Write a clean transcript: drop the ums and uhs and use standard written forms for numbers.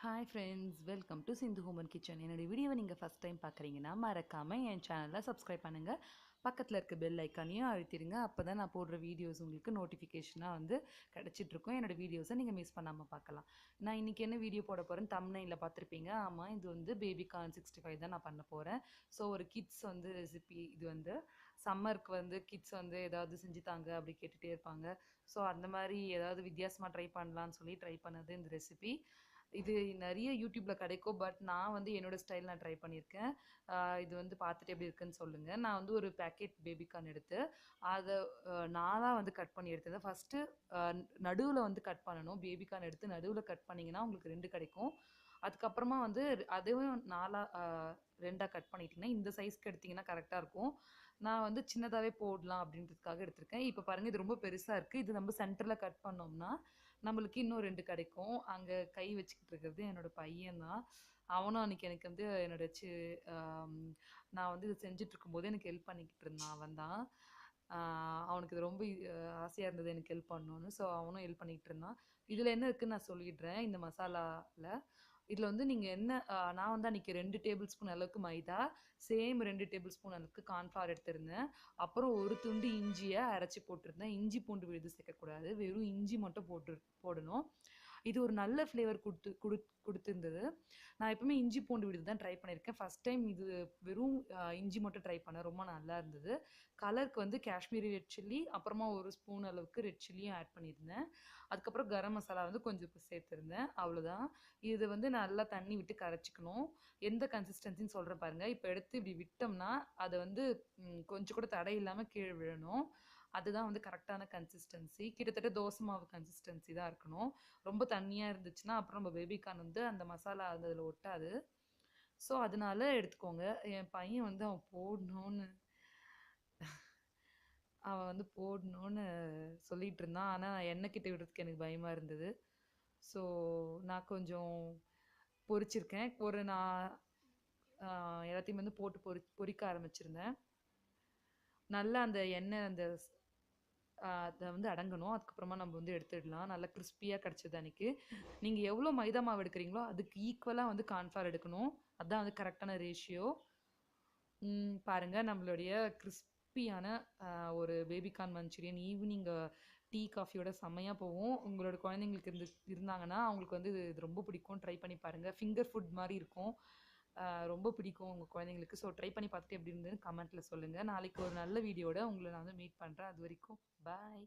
Hi friends, welcome to Sindhu home and kitchen. என்னோடய வீடியோவை நீங்கள் ஃபஸ்ட் டைம் பார்க்குறீங்கன்னா மறக்காமல் என் சேனலை சப்ஸ்கிரைப் பண்ணுங்கள். பக்கத்தில் இருக்க பெல் ஐக்கானையும் அழுத்திடுங்க. அப்போ தான் நான் போடுற வீடியோஸ் உங்களுக்கு நோட்டிஃபிகேஷனாக வந்து கிடச்சிட்ருக்கோம். என்னோடய வீடியோஸை நீங்கள் மிஸ் பண்ணாமல் பார்க்கலாம். நான் இன்றைக்கி என்ன வீடியோ போட போகிறேன்னு தம்ப்நெயிலில் பார்த்துருப்பீங்க. ஆமாம், இது வந்து பேபிகார்ன் 65 தான் நான் பண்ண போகிறேன். ஸோ ஒரு கிட்ஸ் வந்து ரெசிபி. இது வந்து சம்மருக்கு வந்து கிட்ஸ் வந்து ஏதாவது செஞ்சு தாங்க அப்படி கேட்டுகிட்டே இருப்பாங்க. ஸோ அந்த மாதிரி ஏதாவது வித்தியாசமாக ட்ரை பண்ணலான்னு சொல்லி ட்ரை பண்ணது இந்த ரெசிபி. இது நிறைய யூடியூப்பில் கிடைக்கும். பட் நான் வந்து என்னோடய ஸ்டைல் நான் ட்ரை பண்ணியிருக்கேன். இது வந்து பார்த்துட்டு எப்படி இருக்குன்னு சொல்லுங்கள். நான் வந்து ஒரு பேக்கெட் பேபிகார்ன் எடுத்து அதை நானாக வந்து கட் பண்ணி எடுத்தது. ஃபஸ்ட்டு நடுவில் வந்து கட் பண்ணணும். பேபிகார்ன் எடுத்து நடுவில் கட் பண்ணிங்கன்னா உங்களுக்கு 2 கிடைக்கும். அதுக்கப்புறமா வந்து அதுவும் 2ஆக கட் பண்ணிட்டீங்கன்னா இந்த சைஸ்க்கு எடுத்திங்கன்னா கரெக்டாக இருக்கும். நான் வந்து சின்னதாகவே போடலாம் அப்படின்றதுக்காக எடுத்திருக்கேன். இப்போ பாருங்கள், இது ரொம்ப பெருசாக இருக்குது. இது நம்ம சென்டரில் கட் பண்ணோம்னா நம்மளுக்கு இன்னும் 2 கிடைக்கும். அங்கே கை வச்சுக்கிட்டு இருக்கிறது என்னோடய பையன் தான். அவனும் அன்றைக்கி எனக்கு வந்து நான் வந்து இது செஞ்சிட்ருக்கும்போது எனக்கு ஹெல்ப் பண்ணிக்கிட்டு இருந்தான். அவன் தான். அவனுக்கு இது ரொம்ப ஆசையாக இருந்தது எனக்கு ஹெல்ப் பண்ணணுன்னு. ஸோ அவனும் ஹெல்ப் பண்ணிக்கிட்டு இருந்தான். இதில் என்ன இருக்குதுன்னு நான் சொல்லிடுறேன். இந்த மசாலாவில் இதில் வந்து நீங்கள் என்ன நான் வந்து அன்றைக்கி 2 டேபிள் ஸ்பூன் அளவுக்கு மைதா, சேம் 2 டேபிள் ஸ்பூன் அளவுக்கு கார்ன்ஃப்ளவர் எடுத்திருந்தேன். அப்புறம் ஒரு துண்டு இஞ்சியை அரைச்சி போட்டிருந்தேன். இஞ்சி பூண்டு விழுது சேர்க்கக்கூடாது, வெறும் இஞ்சி மட்டும் போடணும். இது ஒரு நல்ல ஃப்ளேவர் கொடுத்துருந்தது. நான் எப்பவுமே இஞ்சி பூண்டு விழுது தான் ட்ரை பண்ணியிருக்கேன். ஃபஸ்ட் டைம் இது வெறும் இஞ்சி மட்டும் ட்ரை பண்ணேன். ரொம்ப நல்லா இருந்தது. கலருக்கு வந்து காஷ்மீரி ரெட் சில்லி, அப்புறமா ஒரு ஸ்பூன் அளவுக்கு ரெட் சில்லியும் ஆட் பண்ணியிருந்தேன். அதுக்கப்புறம் கரம் மசாலா வந்து கொஞ்சம் சேர்த்துருந்தேன். அவ்வளோதான். இது வந்து நல்லா தண்ணி விட்டு கரைச்சிக்கணும். எந்த கன்சிஸ்டன்சின்னு சொல்கிறேன் பாருங்கள். இப்போ எடுத்து இப்படி விட்டோம்னா அதை வந்து கொஞ்சம் கூட தடை இல்லாமல் கீழே விழணும். அதுதான் வந்து கரெக்டான கன்சிஸ்டன்சி. கிட்டத்தட்ட தோசை மாவு கன்சிஸ்டன்சி தான் இருக்கணும். ரொம்ப தண்ணியாக இருந்துச்சுன்னா அப்புறம் நம்ம பேபிகார்ன் வந்து அந்த மசாலா அதில் ஒட்டாது. ஸோ அதனால எடுத்துக்கோங்க. என் பையன் வந்து அவன் வந்து போடணும்னு சொல்லிகிட்டு இருந்தான். ஆனால் எண்ணெய் கிட்ட விடுறதுக்கு எனக்கு பயமாக இருந்தது. ஸோ நான் கொஞ்சம் பொரிச்சிருக்கேன். நான் எல்லாத்தையும் வந்து போட்டு பொரிக்க ஆரம்பிச்சிருந்தேன். நல்லா அந்த எண்ணெய் அதை வந்து அடங்கணும். அதுக்கப்புறமா நம்ம வந்து எடுத்துடலாம். நல்லா கிறிஸ்பியாக கிடச்சிது அன்றைக்கி. நீங்கள் எவ்வளோ மைதா மாவு எடுக்கிறீங்களோ அதுக்கு ஈக்குவலாக வந்து கார்ன்ஃப்ளவர் எடுக்கணும். அதுதான் வந்து கரெக்டான ரேஷியோ. பாருங்கள், நம்மளுடைய கிறிஸ்பியான ஒரு பேபிகார்ன் மஞ்சூரியன் ஈவினிங் டீ காஃபியோட செம்மையாக போகும். உங்களோட குழந்தைங்களுக்கு இருந்தாங்கன்னா அவங்களுக்கு வந்து இது ரொம்ப பிடிக்கும். ட்ரை பண்ணி பாருங்கள். ஃபிங்கர் ஃபுட் மாதிரி இருக்கும். ரொம்ப பிடிக்கும் உங்கள் குழந்தைங்களுக்கு. ஸோ ட்ரை பண்ணி பார்த்துட்டு எப்படி இருந்ததுன்னு கமெண்ட்டில் சொல்லுங்கள். நாளைக்கு ஒரு நல்ல வீடியோட உங்களை நான் வந்து மீட் பண்ணுறேன். அது வரைக்கும் பாய்.